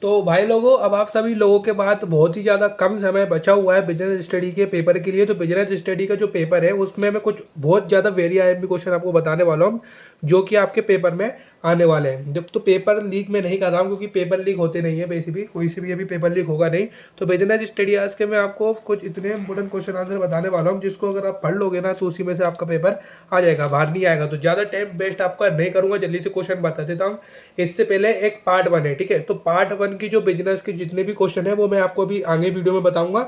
तो भाई लोगों, अब आप सभी लोगों के पास बहुत ही ज़्यादा कम समय बचा हुआ है बिजनेस स्टडी के पेपर के लिए। तो बिजनेस स्टडी का जो पेपर है उसमें मैं कुछ बहुत ज़्यादा वेरी आईएमपी क्वेश्चन आपको बताने वाला हूँ जो कि आपके पेपर में आने वाले हैं। जब तो पेपर लीक मैं नहीं कर रहा हूँ क्योंकि पेपर लीक होते नहीं है, बेसिकली कोई से भी अभी पेपर लीक होगा नहीं। तो बिजनेस स्टडी आज के मैं आपको कुछ इतने इंपॉर्टेंट क्वेश्चन आंसर बताने वाला हूँ जिसको अगर आप पढ़ लोगे ना तो उसी में से आपका पेपर आ जाएगा, बाहर नहीं आएगा। तो ज़्यादा टाइम वेस्ट आपका नहीं करूँगा, जल्दी से क्वेश्चन बता देता हूँ। इससे पहले एक पार्ट 1 है, ठीक है। तो पार्ट 1 की जो बिजनेस के जितने भी क्वेश्चन है वो मैं आपको अभी आगे वीडियो में बताऊंगा,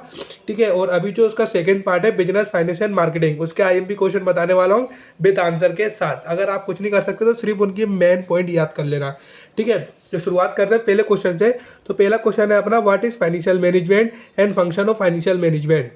ठीक है। और अभी जो उसका सेकंड पार्ट है बिजनेस फाइनेंस एंड मार्केटिंग, उसके आईएमपी क्वेश्चन बताने वाला हूँ विद आंसर के साथ। अगर आप कुछ नहीं कर सकते तो सिर्फ उनकी मेन पॉइंट याद कर लेना, ठीक है। तो शुरुआत करते हैं पहले क्वेश्चन से। तो पहला क्वेश्चन है अपना, what is financial management and function of financial management.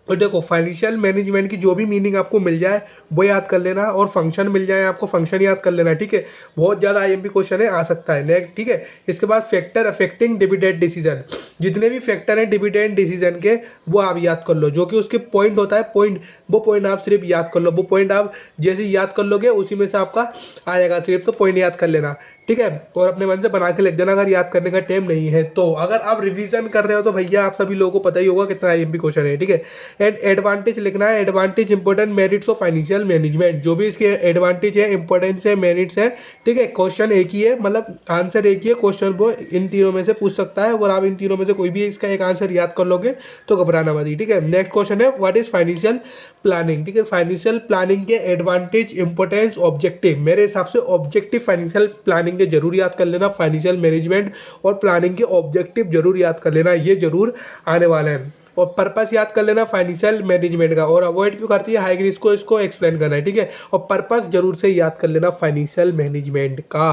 और देखो, फाइनेंशियल मैनेजमेंट की जो भी मीनिंग आपको मिल जाए वो याद कर लेना, और फंक्शन मिल जाए आपको फंक्शन याद कर लेना, ठीक है। बहुत ज़्यादा आईएमपी क्वेश्चन है, आ सकता है नेक्स्ट, ठीक है। इसके बाद फैक्टर अफेक्टिंग डिविडेंड डिसीजन, जितने भी फैक्टर हैं डिविडेंड डिसीजन के वो आप याद कर लो, जो कि उसके पॉइंट होता है पॉइंट, वो पॉइंट आप सिर्फ याद कर लो। वो पॉइंट आप जैसे याद कर लोगे उसी में से आपका आएगा, सिर्फ तो पॉइंट याद कर लेना, ठीक है। और अपने मन से बना के लिख देना अगर याद करने का टाइम नहीं है तो। अगर आप रिवीजन कर रहे हो तो भैया आप सभी लोगों को पता ही होगा कितना आईएमपी क्वेश्चन है, ठीक है। एंड एडवांटेज लिखना है, advantage important merits of financial management, जो भी इसके एडवांटेज है, इंपॉर्टेंस है, मेरिट्स है, ठीक है। क्वेश्चन एक ही है, मतलब आंसर एक ही है, क्वेश्चन वो इन तीनों में से पूछ सकता है। अगर आप इन तीनों में से कोई भी इसका एक आंसर याद कर लोगे तो घबराना मत, ठीक है। नेक्स्ट क्वेश्चन है, व्हाट इज फाइनेंशियल प्लानिंग, ठीक है। फाइनेंशियल प्लानिंग के एडवांटेज, इंपॉर्टेंस, ऑब्जेक्टिव, मेरे हिसाब से ऑब्जेक्टिव फाइनेंशियल प्लानिंग के जरूर याद कर लेना। फाइनेंशियल मैनेजमेंट और प्लानिंग के ऑब्जेक्टिव जरूर याद कर लेना, ये जरूर आने वाले हैं। और पर्पस याद कर लेना फाइनेंशियल मैनेजमेंट का, और अवॉइड क्यों करती है हाई रिस्क को, इसको एक्सप्लेन करना है, ठीक है। और पर्पस जरूर से याद कर लेना फाइनेंशियल मैनेजमेंट का।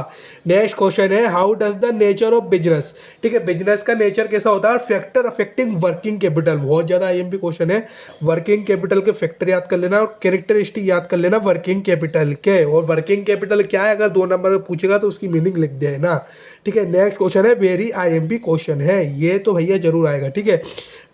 नेक्स्ट क्वेश्चन है, how does the nature of business, ठीक है। बिजनेस का नेचर कैसा होता है, फैक्टर अफेक्टिंग वर्किंग कैपिटल, बहुत ज्यादा आईएमपी क्वेश्चन है। वर्किंग कैपिटल के फैक्टर याद कर लेना और कैरेक्टरिस्टिक याद कर लेना वर्किंग कैपिटल के। और वर्किंग कैपिटल क्या है अगर 2 नंबर में पूछेगा तो उसकी मीनिंग लिख देना, ठीक है। नेक्स्ट क्वेश्चन है, वेरी आईएमपी क्वेश्चन है, ये तो भैया जरूर आएगा, ठीक है।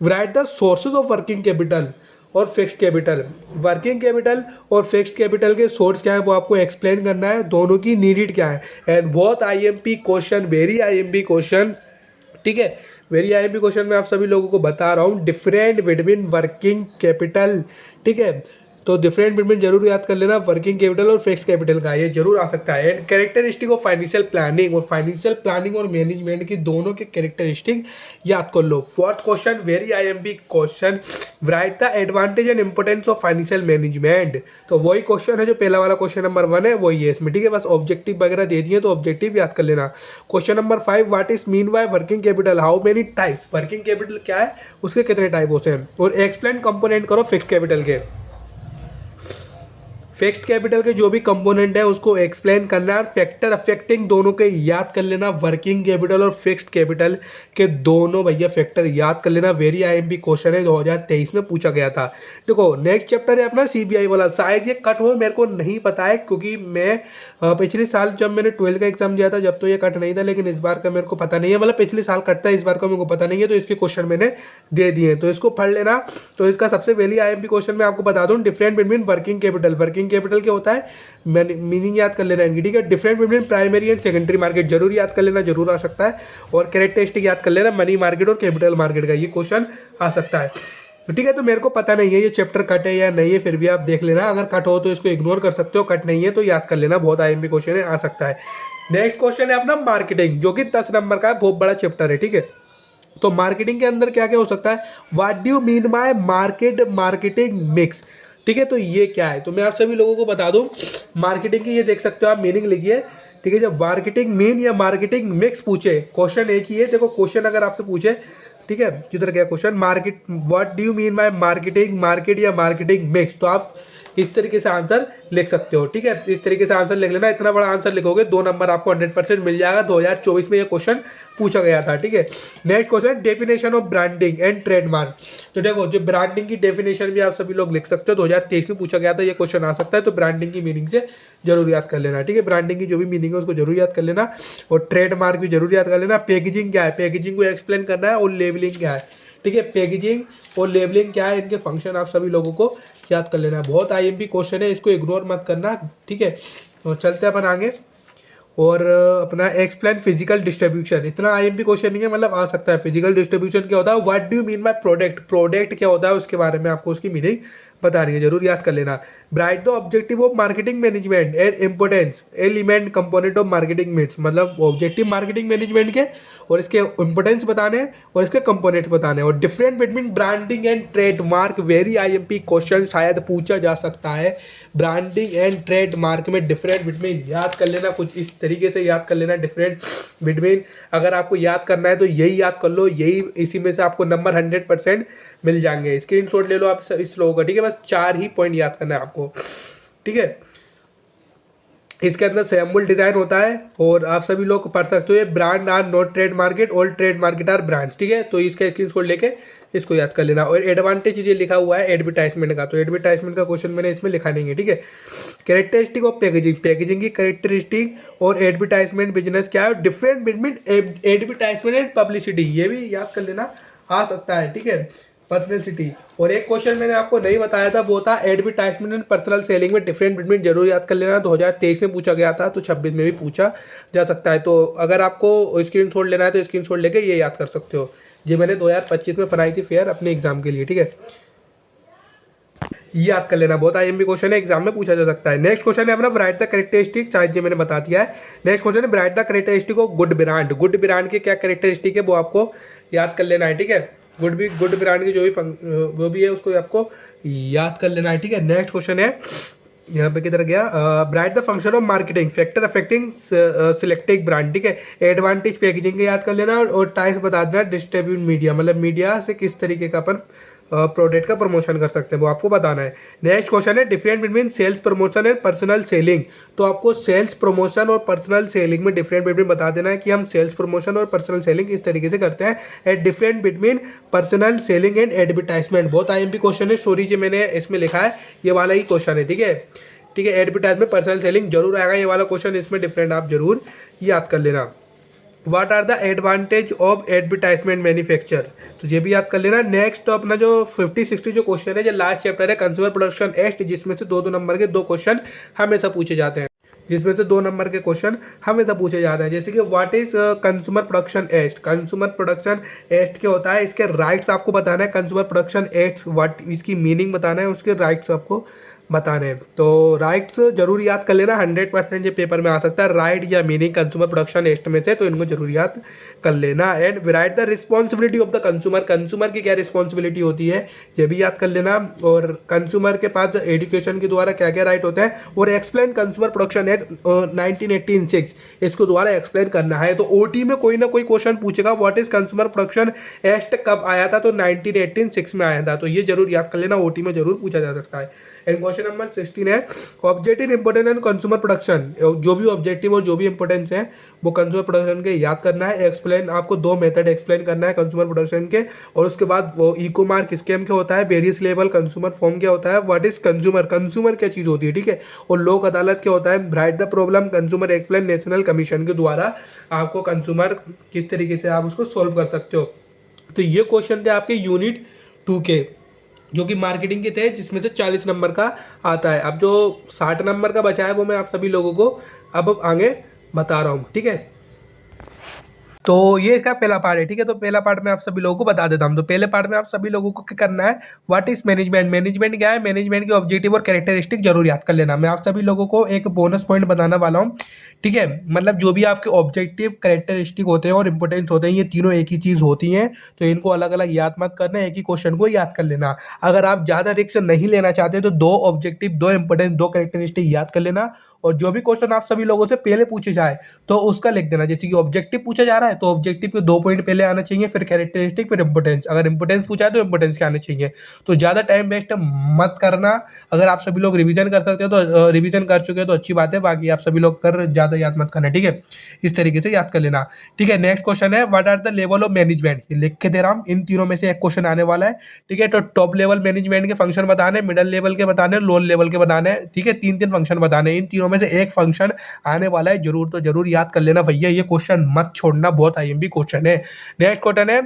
Write the sources of working capital और फिक्स्ड कैपिटल, वर्किंग कैपिटल और फिक्स्ड कैपिटल के सोर्स क्या है वो आपको एक्सप्लेन करना है, दोनों की नीडेड क्या है। एंड बहुत IMP question, very IMP question, ठीक है। वेरी आईएमपी क्वेश्चन में आप सभी लोगों को बता रहा हूँ, डिफरेंट बिटवीन वर्किंग कैपिटल, ठीक है। तो डिफरेंट बिटवीन जरूर याद कर लेना, वर्किंग कैपिटल और फिक्स्ड कैपिटल का, ये जरूर आ सकता है। And characteristic of financial planning, और फाइनेंशियल प्लानिंग और मैनेजमेंट की दोनों के कैरेक्टरिस्टिक याद कर लो। Fourth question, very IMP question, write the advantage and importance of financial management. तो वही क्वेश्चन है जो पहला वाला क्वेश्चन नंबर 1 है, वही है इसमें, ठीक है। बस ऑब्जेक्टिव वगैरह दे दिए तो ऑब्जेक्टिव याद कर लेना। Question number 5, what is mean by working capital, how many types, working capital क्या है, उसके कितने टाइप होते हैं। और एक्सप्लेन कंपोनेंट करो फिक्स्ड कैपिटल के, फिक्स्ड कैपिटल के जो भी कंपोनेंट है उसको एक्सप्लेन करना है। फैक्टर अफेक्टिंग दोनों के याद कर लेना, वर्किंग कैपिटल और फिक्स्ड कैपिटल के दोनों भैया फैक्टर याद कर लेना। वेरी आईएमपी क्वेश्चन है, 2023 में पूछा गया था। देखो नेक्स्ट चैप्टर है अपना सीबीआई वाला, शायद ये कट हो, मेरे को नहीं पता है क्योंकि मैं पिछले साल जब मैंने 12th का एग्जाम दिया था जब तो ये कट नहीं था, लेकिन इस बार का मेरे को पता नहीं है, मतलब पिछले साल कटता है, इस बार का मेरे को पता नहीं है। तो इसके क्वेश्चन मैंने दे दिए तो इसको पढ़ लेना। तो इसका सबसे पहले आईएमपी क्वेश्चन मैं आपको बता दूं, different between working capital, working capital क्या होता है, मीनिंग याद कर लेना इनकी, ठीक है। Different between primary and secondary market जरूर याद कर लेना, जरूर आ सकता है। और कैरेक्टरिस्टिक याद कर लेना मनी मार्केट और कैपिटल मार्केट का, ये क्वेश्चन आ सकता है, तो ठीक है। तो मेरे को पता नहीं है ये चैप्टर कट है या नहीं है, फिर भी आप देख लेना, अगर कट हो तो इसको इग्नोर कर सकते हो, कट नहीं है तो याद कर लेना, बहुत आईएमपी क्वेश्चन है, आ सकता है। नेक्स्ट क्वेश्चन है अपना मार्केटिंग, जो कि 10 नंबर का बहुत बड़ा चैप्टर है, ठीक है। तो मार्केटिंग के अंदर क्या क्या हो सकता है, what do you mean by market marketing mix, ठीक है। तो ये क्या है, तो मैं आप सभी लोगों को बता दूं, मार्केटिंग की ये देख सकते हो आप, मीनिंग लिखिए, ठीक है। जब मार्केटिंग मीन या मार्केटिंग मिक्स पूछे, क्वेश्चन एक ही है। देखो क्वेश्चन अगर आपसे पूछे, ठीक है, किधर गया question, market, what do you mean by marketing market या मार्केटिंग मिक्स, तो आप इस तरीके से आंसर लिख सकते हो, ठीक है। इस तरीके से आंसर लिख लेना, इतना बड़ा आंसर लिखोगे 2 नंबर आपको 100% मिल जाएगा। 2024 में ये क्वेश्चन पूछा गया था, ठीक है। Next question, definition of branding and trademark. तो देखो जो ब्रांडिंग की डेफिनेशन भी आप सभी लोग लिख सकते हो, 2023 में पूछा गया था, ये क्वेश्चन आ सकता है। तो ब्रांडिंग की मीनिंग से जरूर याद कर लेना, ठीक है। ब्रांडिंग की जो भी मीनिंग है उसको जरूर याद कर लेना, और ट्रेडमार्क भी जरूर याद कर लेना। पैकेजिंग क्या है, पैकेजिंग को एक्सप्लेन करना है, और लेबलिंग क्या है, ठीक है। पैकेजिंग और लेबलिंग क्या है, इनके फंक्शन आप सभी लोगों को याद कर लेना। बहुत आईएमपी क्वेश्चन है, इसको इग्नोर मत करना, ठीक है। तो चलते हैं अपन आगे। और अपना एक्सप्लेन फिजिकल डिस्ट्रीब्यूशन, इतना आईएमपी क्वेश्चन नहीं है, मतलब आ सकता है। फिजिकल डिस्ट्रीब्यूशन क्या होता है, what do you mean by product, product क्या होता है उसके बारे में आपको उसकी मीनिंग बता रही है, जरूर याद कर लेना। Write the objective of marketing management and importance element component of marketing mix, मतलब ऑब्जेक्टिव मार्केटिंग मैनेजमेंट के और इसके इंपोर्टेंस बताने हैं और इसके कंपोनेंट्स बताने हैं। और different between branding and trademark, very IMP question शायद पूछा जा सकता है। ब्रांडिंग एंड ट्रेडमार्क में डिफरेंट बिटवीन याद कर लेना, कुछ इस तरीके से याद कर लेना। डिफरेंट बिटवीन अगर आपको याद करना है तो यही याद कर लो, यही इसी में से आपको नंबर 100% मिल जाएंगे। स्क्रीनशॉट ले लो आप इस लोगों का, ठीक है। बस 4 ही पॉइंट याद करना है आपको, ठीक है। इसके अंदर सैम्बल डिजाइन होता है और आप सभी लोग पढ़ सकते हो, ये brand are not trade market, all trade market are brands, ठीक है। तो इसका स्क्रीनशॉट लेके इसको याद कर लेना। और एडवांटेज ये लिखा हुआ है एडवर्टाइजमेंट का, तो एडवर्टाइजमेंट का क्वेश्चन मैंने इसमें लिखा नहीं है, ठीक है। कैरेक्टरिस्टिक ऑफ पैकेजिंग, पैकेजिंग की कैरेक्टरिस्टिक और एडवर्टाइजमेंट बिजनेस क्या है, different between advertisement and publicity, ये भी याद कर लेना, आ सकता है, ठीक है। पर्सनैलिटी, और एक क्वेश्चन मैंने आपको नहीं बताया था, वो था एडवर्टाइजमेंट एंड पर्सनल सेलिंग में डिफरेंट बिटवीन, जरूर याद कर लेना। 2023 में पूछा गया था, तो 26 में भी पूछा जा सकता है। तो अगर आपको स्क्रीनशॉट लेना है तो स्क्रीनशॉट लेके ये याद कर सकते हो। ये मैंने 2025 में बनाई थी फेयर अपने एग्जाम के लिए, ठीक है। ये याद कर लेना, बहुत आईएमपी क्वेश्चन है, एग्जाम में पूछा जा सकता है। नेक्स्ट क्वेश्चन है अपना ब्राइट द कैरेक्टरिस्टिक, शायद ये मैंने बता दिया है। नेक्स्ट क्वेश्चन है bright the characteristic of good brand, good brand के क्या कैरेक्टरिस्टिक है वो आपको याद कर लेना है, ठीक है। गुड ब्रांड की जो भी वो भी है उसको आपको याद कर लेना है, ठीक है। नेक्स्ट क्वेश्चन है यहाँ पे किधर गया, bright the function of marketing factor affecting selective brand, ठीक है। एडवांटेज पैकेजिंग के याद कर लेना और टाइप्स बता देना डिस्ट्रीब्यूट मीडिया, मतलब मीडिया से किस तरीके का अपन प्रोडक्ट का प्रमोशन कर सकते हैं वो आपको बताना है। नेक्स्ट क्वेश्चन है different between sales promotion and personal selling, तो आपको सेल्स प्रमोशन और पर्सनल सेलिंग में डिफरेंट बिटवीन बता देना है कि हम सेल्स प्रमोशन और पर्सनल सेलिंग इस तरीके से करते हैं। At different between personal selling and advertisement, बहुत आईएमपी क्वेश्चन है, सॉरी जो मैंने इसमें लिखा है ये वाला ही क्वेश्चन है, ठीक है, ठीक है। एडवर्टाइजमेंट पर्सनल सेलिंग जरूर आएगा ये वाला क्वेश्चन, इसमें डिफरेंट आप जरूर याद कर लेना। What are the advantage of advertisement manufacture, तो ये भी याद कर लेना। नेक्स्ट तो अपना जो 50-60 जो क्वेश्चन है, जो लास्ट चैप्टर है कंज्यूमर प्रोडक्शन एक्ट, जिसमें से 2-2 नंबर के 2 क्वेश्चन हमेशा पूछे जाते हैं, जिसमें से 2 नंबर के क्वेश्चन हमेशा पूछे जाते हैं। जैसे कि what is consumer production act, consumer production act क्या होता है, इसके राइट्स आपको बताना है। कंज्यूमर प्रोडक्शन एक्ट व्हाट इसकी मीनिंग बताना है, उसके राइट्स आपको बताने हैं। तो राइट्स जरूर याद कर लेना, 100% ये पेपर में आ सकता है, राइट या मीनिंग कंज्यूमर प्रोडक्शन एक्ट में से, तो इनको जरूर याद कर लेना। And right the responsibility of the consumer, consumer की क्या रिस्पॉन्सिबिलिटी होती है ये भी याद कर लेना। और कंज्यूमर के पास एजुकेशन के द्वारा क्या क्या राइट होते हैं, और एक्सप्लेन कंज्यूमर प्रोडक्शन एक्ट 1986, इसको द्वारा एक्सप्लेन करना है। तो ओटी में कोई ना कोई क्वेश्चन पूछेगा what is consumer production act कब आया था, तो 1986 में आया था, तो ये जरूर याद कर लेना, ओटी में जरूर पूछा जा सकता है। एंड क्वेश्चन नंबर 16 है objective importance and consumer production, जो भी ऑब्जेक्टिव और जो भी इंपोर्टेंस है वो कंज्यूमर प्रोडक्शन के याद करना है। एक्सप्लेन, आपको 2 मेथड एक्सप्लेन करना है कंज्यूमर प्रोडक्शन के, और उसके बाद वो इको मार्क स्कैम क्या होता है, वेरियस लेवल कंज्यूमर फॉर्म क्या होता है, व्हाट इज कंज्यूमर, कंज्यूमर क्या चीज़ होती है, ठीक है। और लोक अदालत क्या होता है, write the problem consumer explain national commission के द्वारा आपको कंज्यूमर किस तरीके से आप उसको सोल्व कर सकते हो। तो ये क्वेश्चन थे आपके यूनिट 2 के, जो कि मार्केटिंग के थे, जिसमें से 40 नंबर का आता है। अब जो 60 नंबर का बचा है वो मैं आप सभी लोगों को अब आगे बता रहा हूँ, ठीक है। तो ये इसका पहला पार्ट है, ठीक है। तो पहला पार्ट में आप सभी लोगों को बता देता हूँ। तो पहले पार्ट में आप सभी लोगों को क्या करना है, व्हाट इज मैनेजमेंट, मैनेजमेंट क्या है, मैनेजमेंट के ऑब्जेक्टिव और कैरेक्टरिस्टिक जरूर याद कर लेना। मैं आप सभी लोगों को एक बोनस पॉइंट बताने वाला हूँ, ठीक है। मतलब जो भी आपके ऑब्जेक्टिव कैरेक्टरिस्टिक होते हैं और इंपोर्टेंस होते हैं, ये तीनों एक ही चीज़ होती हैं, तो इनको अलग अलग याद मत करना, एक ही क्वेश्चन को याद कर लेना। अगर आप ज़्यादा रिस्क नहीं लेना चाहते तो 2 ऑब्जेक्टिव, 2 इंपोर्टेंस, 2 कैरेक्टरिस्टिक याद कर लेना। और जो भी क्वेश्चन आप सभी लोगों से पहले पूछे जाए तो उसका लिख देना। जैसे कि ऑब्जेक्टिव पूछा जा रहा है तो ऑब्जेक्टिव के 2 पॉइंट पहले आना चाहिए, फिर कैरेक्टरिस्टिक, फिर इंपोर्टेंस। अगर इंपोर्टेंस पूछा है तो इंपोर्टेंस के आने चाहिए। तो ज़्यादा टाइम वेस्ट मत करना। अगर आप सभी लोग रिवीजन कर सकते हो तो रिवीजन कर चुके हो तो अच्छी बात है, बाकी आप सभी लोग कर ज़्यादा याद मत करना, ठीक है। इस तरीके से याद कर लेना, ठीक है। नेक्स्ट क्वेश्चन है what are the level of management, लिख के दे रहा हूँ, इन तीनों में से एक क्वेश्चन आने वाला है, ठीक है। तो टॉप लेवल मैनेजमेंट के फंक्शन बताने, मिडल लेवल के बताने, लोअर लेवल के बताने, ठीक है। 3 फंक्शन बताने, इन तीनों में से एक फंक्शन आने वाला है, जरूर तो जरूर याद कर लेना भैया, ये क्वेश्चन मत छोड़ना, बहुत आईएमपी क्वेश्चन है। नेक्स्ट क्वेश्चन है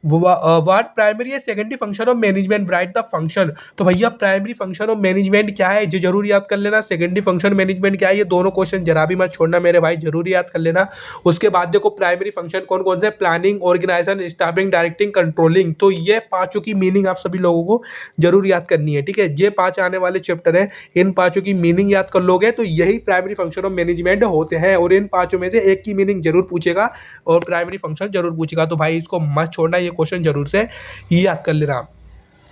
व्हाट प्राइमरी या secondary function of management, right the function. तो भैया प्राइमरी फंक्शन ऑफ मैनेजमेंट क्या है, जो जरूर याद कर लेना। सेकेंडरी फंक्शन मैनेजमेंट क्या है, ये दोनों क्वेश्चन जरा भी मत छोड़ना मेरे भाई, जरूर याद कर लेना। उसके बाद देखो प्राइमरी फंक्शन कौन कौन से, planning, organisation, staffing, directing, controlling. तो ये पांचों की मीनिंग आप सभी लोगों को जरूर याद करनी है, ठीक है। ये 5 आने वाले चैप्टर है, इन पांचों की मीनिंग याद कर लोगे तो यही प्राइमरी फंक्शन ऑफ मैनेजमेंट होते हैं, और इन पांचों में से एक की मीनिंग जरूर पूछेगा और प्राइमरी फंक्शन जरूर पूछेगा। तो भाई इसको मत छोड़ना, ये क्वेश्चन जरूर से याद कर लेना,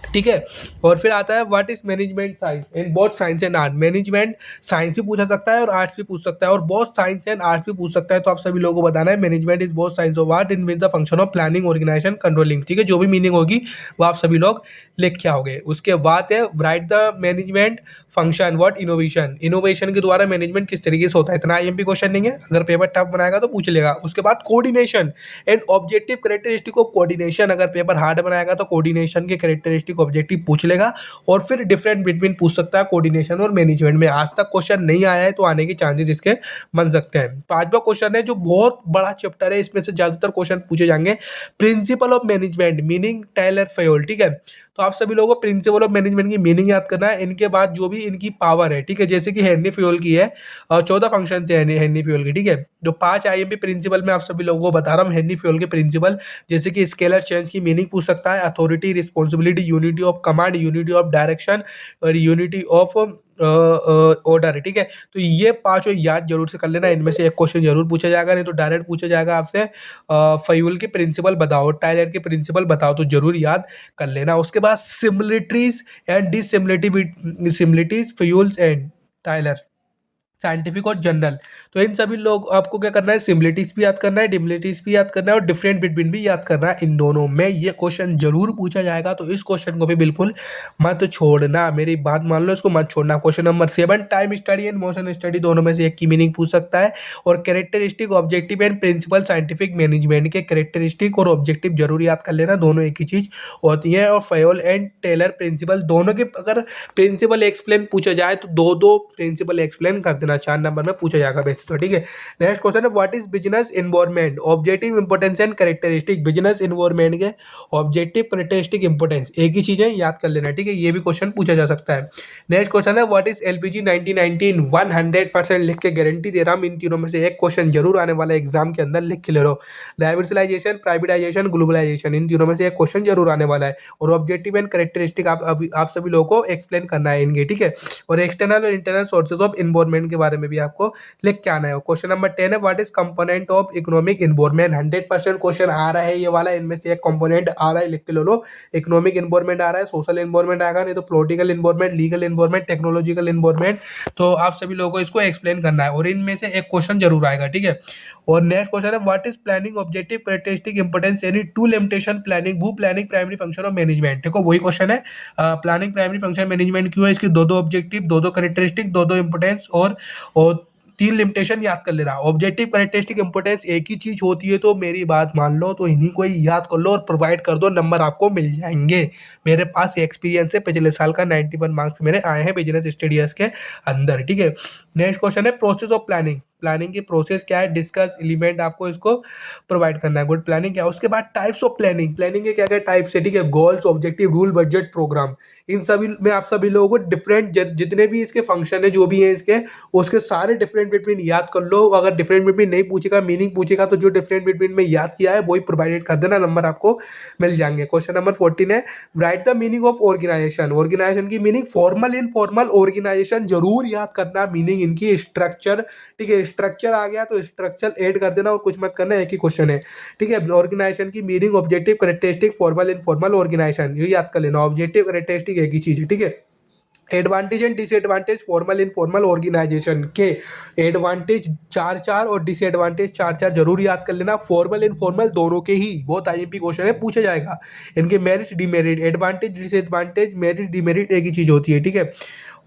ठीक है। और फिर आता है what is management science in both science and art. Management science भी पूछा सकता है और आर्ट्स भी पूछ सकता है, और बोथ साइंस एंड आर्ट्स भी पूछ सकता है। तो आप सभी लोगों को बताना है management is both science of art in the function of planning, organisation, controlling, ठीक है। जो भी मीनिंग होगी वो आप सभी लोग लिख के आओगे। उसके बाद है write the management function what innovation. Innovation के द्वारा मैनेजमेंट किस तरीके से होता है, इतना आईएमपी क्वेश्चन नहीं है, अगर पेपर टफ बनाएगा तो पूछ लेगा। उसके बाद coordination and objective characteristic of coordination, अगर पेपर हार्ड बनाएगा तो कोऑर्डिनेशन के कैरेक्टरिस्टिक ऑब्जेक्टिव पूछ लेगा। और फिर डिफरेंट बिटवीन पूछ सकता है कोऑर्डिनेशन और मैनेजमेंट में। आज तक क्वेश्चन नहीं आया है तो आने के चांसेस इसके बन सकते हैं। पांचवा क्वेश्चन है जो बहुत बड़ा चैप्टर है, इसमें से ज्यादातर क्वेश्चन पूछे जाएंगे, principle of management meaning Tyler Fayol, ठीक है। तो आप सभी लोगों को प्रिंसिपल ऑफ मैनेजमेंट की मीनिंग याद करना है। इनके बाद जो भी इनकी पावर है, ठीक है, जैसे कि हेनरी फ्यूल की है 14 फंक्शन थे हेनरी फ्यूल की, ठीक है। जो 5 आईएमपी प्रिंसिपल मैं आप सभी लोगों को बता रहा हूँ हेनरी फ्यूल के प्रिंसिपल, जैसे कि स्केलर चेंज की मीनिंग पूछ सकता है, authority, responsibility, unity of command, unity of direction और यूनिटी ऑफ ऑर्डर, ठीक है। तो ये पांचों याद जरूर से कर लेना, इनमें से एक क्वेश्चन जरूर पूछा जाएगा, नहीं तो डायरेक्ट पूछा जाएगा आपसे फ्यूल के प्रिंसिपल बताओ, टायलर के प्रिंसिपल बताओ, तो जरूर याद कर लेना। उसके बाद similarities and dissimilarities fuels and Tyler, scientific और जनरल। तो इन सभी लोग आपको क्या करना है, सिमिलरिटीज भी याद करना है, डिमिलिटीज भी याद करना है, और डिफरेंट बिटवीन भी याद करना है। इन दोनों में ये क्वेश्चन जरूर पूछा जाएगा, तो इस क्वेश्चन को भी बिल्कुल मत छोड़ना, मेरी बात मान लो, इसको मत छोड़ना। Question number 7 time study and motion study, दोनों में से एक की मीनिंग पूछ सकता है। और characteristic, objective and principle scientific management के कैरेक्टरिस्टिक और ऑब्जेक्टिव जरूर याद कर लेना, दोनों एक ही चीज होती है। और फयोल एंड टेलर प्रिंसिपल, दोनों के अगर प्रिंसिपल एक्सप्लेन पूछा जाए तो दो दो प्रिंसिपल एक्सप्लेन कर देना, 4 नंबर में पूछा जाएगा बेसिक, तो ठीक है। नेक्स्ट क्वेश्चन है what is business environment, objective importance and characteristic. Business environment के ऑब्जेक्टिव, कैरेक्टरिस्टिक, इंपोर्टेंस एक ही चीज है, याद कर लेना, ठीक है। ये भी क्वेश्चन पूछा जा सकता है। नेक्स्ट क्वेश्चन है व्हाट इज एलपीजी 1919, 100% लिख के गारंटी दे रहा हूं, इन तीनों में से एक क्वेश्चन जरूर आने वाला है एग्जाम के अंदर, लिख के ले लो। डाइवर्सलाइजेशन, प्राइवेटाइजेशन, ग्लोबलाइजेशन, इन तीनों में से एक क्वेश्चन जरूर आने वाला है। और ऑब्जेक्टिव एंड कैरेक्टरिस्टिक आप सभी लोगों को एक्सप्लेन करना है इनके, ठीक है। और एक्सटर्नल और इंटरनल सोर्सेज ऑफ एनवायरनमेंट के बारे में भी आपको लिख के आना है। क्वेश्चन नंबर 10 है what is component of economic environment, 100% question आ रहा है ये वाला, इनमें से एक कंपोनेंट आ रहा है, लिख के ले लो। इकोनॉमिक एनवायरनमेंट आ रहा है, सोशल एनवायरनमेंट आएगा, नहीं तो political environment, legal environment, technological environment. तो आप सभी लोगों को इसको एक्सप्लेन करना है, और इनमें से एक क्वेश्चन जरूर आएगा, ठीक है। और नेक्स्ट क्वेश्चन है what is planning, objective, characteristic, importance, any two limitation planning, भू planning, primary function of management. देखो वही क्वेश्चन है, प्लानिंग प्राइमरी फंक्शन मैनेजमेंट क्यों है, इसकी दो दो ऑब्जेक्टिव, दो दो कैरेक्टरिस्टिक, दो दो इंपोर्टेंस और 3 लिमिटेशन याद कर लेना। ऑब्जेक्टिव, कैरेक्टरिस्टिक, इंपोर्टेंस एक ही चीज होती है, तो मेरी बात मान लो, तो इन्हीं को ही याद कर लो और प्रोवाइड कर दो, नंबर आपको मिल जाएंगे। मेरे पास एक्सपीरियंस है, पिछले साल का 91 मार्क्स मेरे आए हैं बिजनेस स्टडीज के अंदर, ठीक है। नेक्स्ट क्वेश्चन है प्रोसेस ऑफ प्लानिंग, प्लानिंग की प्रोसेस क्या है, डिस्कस एलिमेंट आपको इसको प्रोवाइड करना है। गुड प्लानिंग क्या है। उसके बाद टाइप्स ऑफ प्लानिंग, प्लानिंग के क्या क्या टाइप्स है, ठीक है। Goals, objective, rule, budget, programme, इन सभी में आप सभी लोगों को डिफरेंट जितने भी इसके फंक्शन है जो भी है इसके, उसके सारे डिफरेंट बिटवीन याद कर लो। अगर डिफरेंट बिटवीन नहीं पूछेगा, मीनिंग पूछेगा, तो जो डिफरेंट बिटवीन में याद किया है वही प्रोवाइडेड कर देना, नंबर आपको मिल जाएंगे। क्वेश्चन नंबर 14 है write the meaning of organisation, organisation की मीनिंग, फॉर्मल इनफॉर्मल ऑर्गेनाइजेशन जरूर याद करना, मीनिंग इनकी, स्ट्रक्चर, ठीक है। स्ट्रक्चर आ गया तो स्ट्रक्चर ऐड कर देना और कुछ मत करना, एक ही क्वेश्चन है, ठीक है। ऑर्गेनाइजेशन की meaning, objective, characteristic, formal informal organisation, ये याद कर लेना। ऑब्जेक्टिव, कैरेक्टरिस्टिक एक ही चीज है, ठीक है। Advantage and disadvantage formal informal organisation के, एडवांटेज 4 और डिसएडवांटेज 4 जरूर याद कर लेना। फॉर्मल इनफॉर्मल दोनों के ही बहुत आईएमपी क्वेश्चन है, पूछा जाएगा। इनके merit, demerit, advantage, disadvantage, merit, demerit एक ही चीज होती है, ठीक है।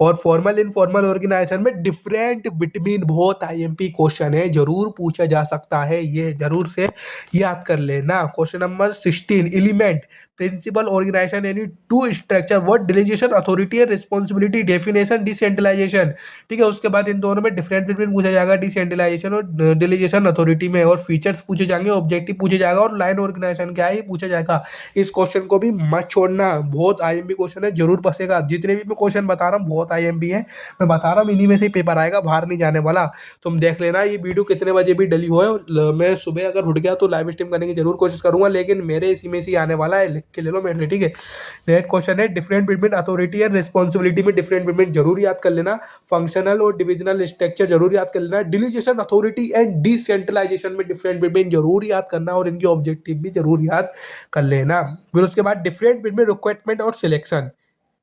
और फॉर्मल इनफॉर्मल ऑर्गेनाइजेशन में डिफरेंट बिटवीन बहुत आईएमपी क्वेश्चन है, जरूर पूछा जा सकता है, ये जरूर से याद कर लेना। Question number 16, element principle organisation यानी two structure what delegation authority and responsibility definition decentralisation. ठीक है, उसके बाद इन दोनों में डिफरेंट बिटवीन पूछा जाएगा डिसेंट्रलाइजेशन और डेलीगेशन अथॉरिटी में, और फीचर्स पूछे जाएंगे, ऑब्जेक्टिव पूछे जाएगा, और लाइन ऑर्गेनाइजेशन क्या है ये पूछा जाएगा। इस क्वेश्चन को भी मत छोड़ना, बहुत आईएमपी क्वेश्चन है, जरूर फंसेगा। जितने भी मैं क्वेश्चन बता रहा हूँ बहुत आईएमपी है, मैं बता रहा हूँ इन्हीं में से ही पेपर आएगा, बाहर नहीं जाने वाला। तुम देख लेना ये वीडियो कितने बजे भी डली हो, मैं सुबह अगर उठ गया तो लाइव स्ट्रीम करने की जरूर कोशिश करूंगा, लेकिन मेरे इसी में से ही आने वाला है, लिख के ले लो मेरे से, ठीक है। नेक्स्ट क्वेश्चन है different between authority and responsibility में डिफरेंट बिटवीन जरूर याद कर लेना। फंक्शनल और डिविजनल स्ट्रक्चर जरूर याद कर लेना। डिलीगेशन अथॉरिटी एंड डिसेंट्रलाइजेशन में डिफरेंट बिटवीन जरूर याद करना, और इनकी ऑब्जेक्टिव भी जरूर याद कर लेना। फिर उसके बाद डिफरेंट बिटवीन रिक्वायरमेंट और सिलेक्शन,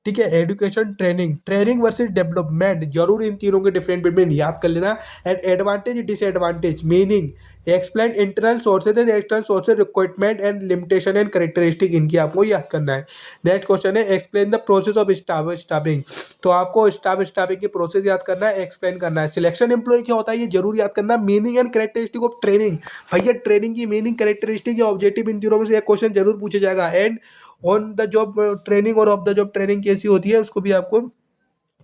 ठीक है। Education training, training versus development, जरूर इन तीनों के डिफरेंट बिटवीन याद कर लेना। And advantage disadvantage, meaning, explain internal sources and external sources, requirement and limitation and characteristic, इनकी आपको याद करना है। नेक्स्ट क्वेश्चन है explain the process of staff staffing, तो आपको स्टाफ स्टाफिंग की प्रोसेस याद करना है, एक्सप्लेन करना है। सिलेक्शन एम्प्लॉय क्या होता है ये जरूर याद करना। Meaning and characteristic of training, भैया ट्रेनिंग की मीनिंग, कैरेक्टरिस्टिक या ऑब्जेक्टिव, इन तीनों में से एक क्वेश्चन जरूर पूछा जाएगा। And on the job training और ऑफ द जॉब ट्रेनिंग कैसी होती है उसको भी आपको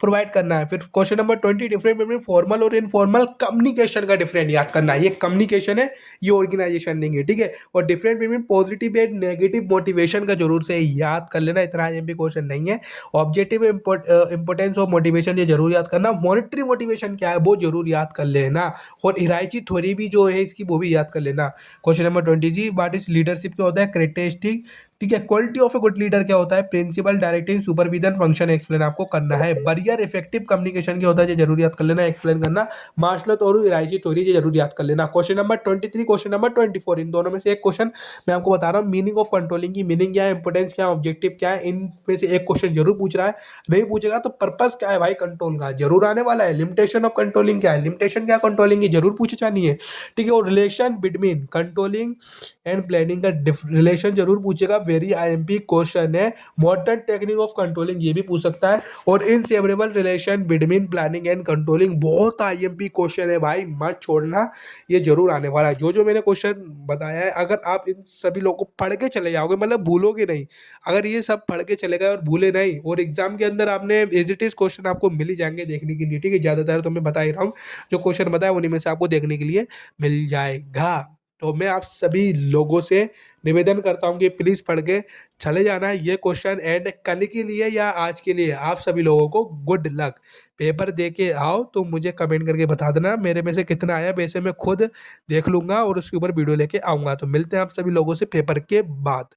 प्रोवाइड करना है। फिर question number 20 different between formal और इनफॉर्मल कम्युनिकेशन का डिफरेंट याद करना है। ये कम्युनिकेशन है, ये ऑर्गेनाइजेशन नहीं है, ठीक है। और different between positive and negative motivation का जरूर से याद कर लेना, इतना आईएमपी क्वेश्चन नहीं है। ऑब्जेक्टिव इंपोर्टेंस ऑफ मोटिवेशन ये जरूर याद करना। मॉनिटरी मोटिवेशन क्या है वो जरूर याद कर लेना। और इराइची थ्योरी भी जो है इसकी वो भी याद कर लेना। क्वेश्चन नंबर 20 जी, व्हाट इज लीडरशिप क्या होता है, कैरेक्टरिस्टिक, ठीक है। Quality of a good leader क्या होता है, principle, directing, supervision, function explain आपको करना है। बरियर इफेक्टिव कम्युनिकेशन क्या होता है ये जरूर याद कर लेना, एक्सप्लेन करना। मार्शल और इराइची थ्योरी ये जरूर याद कर लेना। क्वेश्चन नंबर 23, क्वेश्चन नंबर 24, इन दोनों में से एक क्वेश्चन मैं आपको बता रहा हूँ। मीनिंग ऑफ कंट्रोलिंग की मीनिंग क्या है, इंपोर्टेंस क्या है, ऑब्जेक्टिव क्या है, इनमें से एक क्वेश्चन जरूर पूछ रहा है। नहीं पूछेगा तो पर्पस क्या है भाई कंट्रोल का, जरूर आने वाला है। लिमिटेशन ऑफ कंट्रोलिंग क्या है, लिमिटेशन क्या कंट्रोलिंग की जरूर पूछे जानी है, ठीक है। और relation between controlling and planning का रिलेशन जरूर पूछेगा, वेरी आईएमपी क्वेश्चन है। मॉडर्न टेक्निक ऑफ कंट्रोलिंग ये भी पूछ सकता है। और inseverable relation between planning and controlling, बहुत आईएमपी क्वेश्चन है भाई, मत छोड़ना, ये जरूर आने वाला है। जो जो मैंने क्वेश्चन बताया है, अगर आप इन सभी लोगों को पढ़ के चले जाओगे, मतलब भूलोगे नहीं, अगर ये सब पढ़ के चले गए और भूले नहीं, और एग्जाम के अंदर आपने एज इट इज क्वेश्चन आपको मिल ही जाएंगे देखने के लिए, ठीक है। ज्यादातर तो मैं बता ही रहा हूँ, जो क्वेश्चन बताया उन्हीं में से आपको देखने के लिए मिल जाएगा। तो मैं आप सभी लोगों से निवेदन करता हूँ कि प्लीज़ पढ़ के चले जाना है ये क्वेश्चन। एंड कल के लिए या आज के लिए आप सभी लोगों को गुड लक। पेपर दे के आओ तो मुझे कमेंट करके बता देना मेरे में से कितना आया, वैसे मैं खुद देख लूँगा और उसके ऊपर वीडियो लेके आऊँगा। तो मिलते हैं आप सभी लोगों से पेपर के बाद।